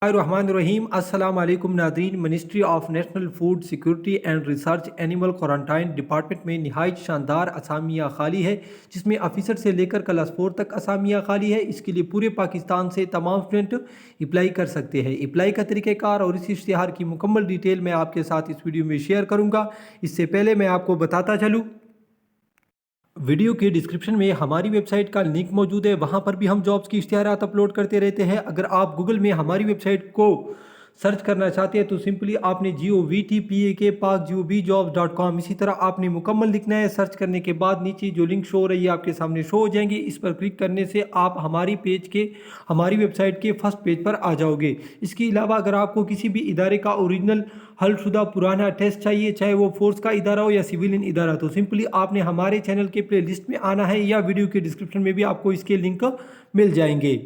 रहीम अस्सलाम वालेकुम नाज़रीन। Ministry of national food security and research animal quarantine department में नहायत शानदार असामियाँ खाली है, जिसमें ऑफिसर से लेकर क्लास 4 तक असामियाँ खाली है। इसके लिए पूरे पाकिस्तान से तमाम स्टूडेंट अप्लाई कर सकते हैं। अप्लाई का तरीक़ाकार और इस इश्तिहार की मुकम्मल डिटेल मैं आपके साथ इस वीडियो में शेयर करूँगा। इससे पहले मैं आपको बताता चलूँ, वीडियो के डिस्क्रिप्शन में हमारी वेबसाइट का लिंक मौजूद है, वहाँ पर भी हम जॉब्स की इश्तिहारात अपलोड करते रहते हैं। अगर आप गूगल में हमारी वेबसाइट को सर्च करना चाहते हैं तो सिंपली आपने GOVTPAK इसी तरह आपने मुकम्मल लिखना है। सर्च करने के बाद नीचे जो लिंक शो हो रही है आपके सामने शो हो जाएंगी। इस पर क्लिक करने से आप हमारी वेबसाइट के फर्स्ट पेज पर आ जाओगे। इसके अलावा अगर आपको किसी भी इदारे का ओरिजिनल हलशुदा पुराना टेस्ट चाहिए, चाहे वो फोर्स का इदारा हो या सिविलियन इदारा, तो सिंपली आपने हमारे चैनल के प्ले लिस्ट में आना है या वीडियो के डिस्क्रिप्शन में भी आपको इसके लिंक मिल जाएंगे।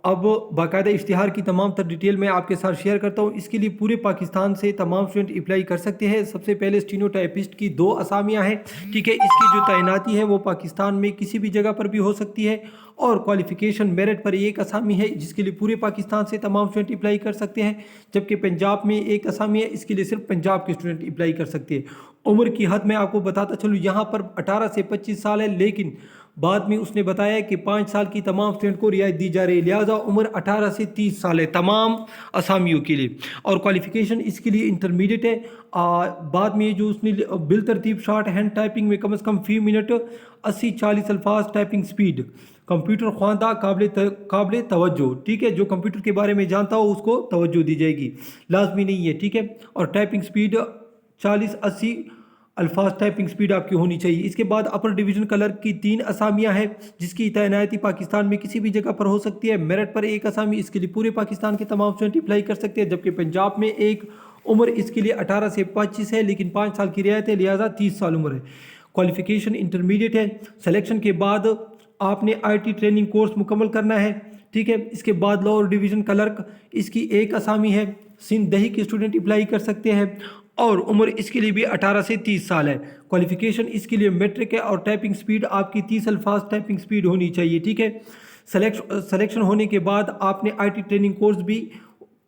अब बाकायदा इश्तिहार की तमाम तर डिटेल मैं आपके साथ शेयर करता हूँ। इसके लिए पूरे पाकिस्तान से तमाम स्टूडेंट अप्लाई कर सकते हैं। सबसे पहले स्टीनोटाइपिस्ट की 2 असामियाँ हैं, ठीक है। इसकी जो तैनाती है वो पाकिस्तान में किसी भी जगह पर भी हो सकती है और क्वालिफ़िकेशन मेरिट पर एक असामी है, जिसके लिए पूरे पाकिस्तान से तमाम स्टूडेंट अप्लाई कर सकते हैं। जबकि पंजाब में एक असामी है, इसके लिए सिर्फ पंजाब के स्टूडेंट अप्लाई कर सकते हैं। उम्र की हद मैं आपको बताता चलूँ, यहाँ पर 18 से 25 साल है, लेकिन बाद में उसने बताया कि 5 साल की तमाम स्टूडेंट को रियायत दी जा रही है, लिहाजा उम्र 18 से 30 साल है तमाम असामियों के लिए। और क्वालिफ़िकेशन इसके लिए इंटरमीडिएट है। बाद में जो उसने बिल तरतीब शॉर्ट हैंड टाइपिंग में कम से कम फ़ी मिनट 80-40 अल्फाज टाइपिंग स्पीड, कंप्यूटर ख्वानदा काबिल तवज्जो, ठीक है। जो कंप्यूटर के बारे में जानता हो उसको तवज्जो दी जाएगी, लाजमी नहीं है, ठीक है। और टाइपिंग स्पीड 40-80 अल्फाज टाइपिंग स्पीड आपकी होनी चाहिए। इसके बाद अपर डिवीज़न क्लर्क की 3 असामियाँ हैं, जिसकी तैनाती पाकिस्तान में किसी भी जगह पर हो सकती है। मेरिट पर एक असामी, इसके लिए पूरे पाकिस्तान के तमाम स्टूडेंट अप्लाई कर सकते हैं। जबकि पंजाब में एक उम्र इसके लिए 18 से 25 है, लेकिन 5 साल की रियायत है, लिहाजा 30 साल उम्र है। क्वालिफ़िकेशन इंटरमीडिएट है। सिलेक्शन के बाद आपने IT ट्रेनिंग कोर्स मुकम्मल करना है, ठीक है। इसके बाद लोअर डिवीज़न क्लर्क, इसकी एक असामी है, सिंध दही के स्टूडेंट अप्लाई कर सकते हैं और उम्र इसके लिए भी 18 से 30 साल है। क्वालिफ़िकेशन इसके लिए मैट्रिक है और टाइपिंग स्पीड आपकी 30 अल्फाज टाइपिंग स्पीड होनी चाहिए, ठीक है। सिलेक्शन होने के बाद आपने IT ट्रेनिंग कोर्स भी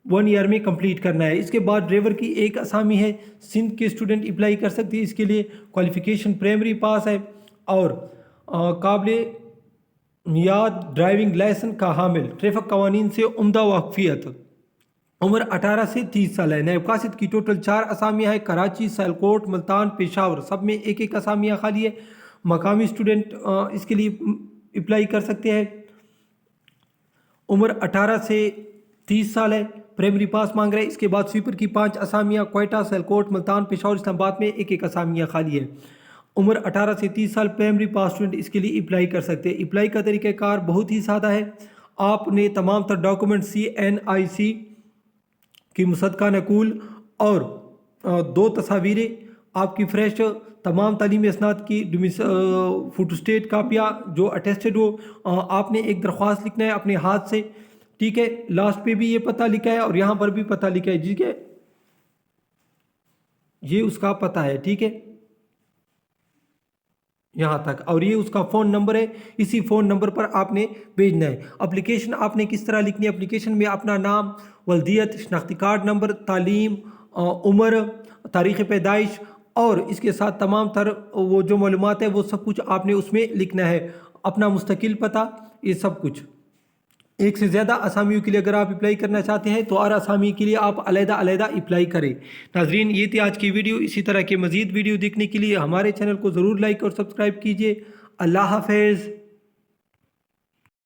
1 ईयर में कंप्लीट करना है। इसके बाद ड्राइवर की एक असामी है, सिंध के स्टूडेंट अप्लाई कर सकते हैं। इसके लिए क्वालिफ़िकेशन प्राइमरी पास है और काबिल मियाद ड्राइविंग लाइसेंस का हामिल, ट्रैफिक कवानीन से उम्दा वाकफियत, उम्र 18 से 30 साल है। नायब कासिद की टोटल 4 असामियाँ हैं, कराची, सियालकोट, मुल्तान, पेशावर, सब में एक एक असामियाँ खाली है। मकामी स्टूडेंट इसके लिए अप्लाई कर सकते हैं। उम्र 18 से 30 साल है, प्राइमरी पास मांग रहे हैं। इसके बाद स्वीपर की 5 असामियाँ, क्वेटा, सियालकोट, मुल्तान, पेशावर, इस्लामाबाद में एक एक असामियाँ खाली है। उम्र 18 से 30 साल, प्राइमरी पास स्टूडेंट इसके लिए अप्लाई कर सकते हैं। अप्लाई का तरीक़ाकार बहुत ही सादा है। आपने तमाम तर डॉक्यूमेंट CNIC की मुसद्दका नकूल और 2 तस्वीरें आपकी फ्रेश, तमाम तालीमी असनाद की फोटोस्टेट कापियाँ जो अटेस्टेड हो, आपने एक दरख्वास्त लिखना है अपने हाथ से, ठीक है। लास्ट पे भी ये पता लिखा है और यहाँ पर भी पता लिखा है, ठीक है, ये उसका पता है, ठीक है, यहाँ तक। और ये उसका फ़ोन नंबर है, इसी फ़ोन नंबर पर आपने भेजना है। एप्लीकेशन आपने किस तरह लिखनी है? एप्लीकेशन में अपना नाम, वल्दियत, शनाख्ती कार्ड नंबर, तालीम, उम्र, तारीख़ पैदाइश और इसके साथ तमाम तर वो जो मालूमात है वो सब कुछ आपने उसमें लिखना है। अपना मुस्तकिल पता, ये सब कुछ। एक से ज़्यादा असामियों के लिए अगर आप अप्लाई करना चाहते हैं तो हर असामी के लिए आप अलग-अलग अप्लाई करें। नाज़रीन, ये थी आज की वीडियो। इसी तरह के मज़ीद वीडियो देखने के लिए हमारे चैनल को ज़रूर लाइक और सब्सक्राइब कीजिए। अल्लाह हाफ़िज़।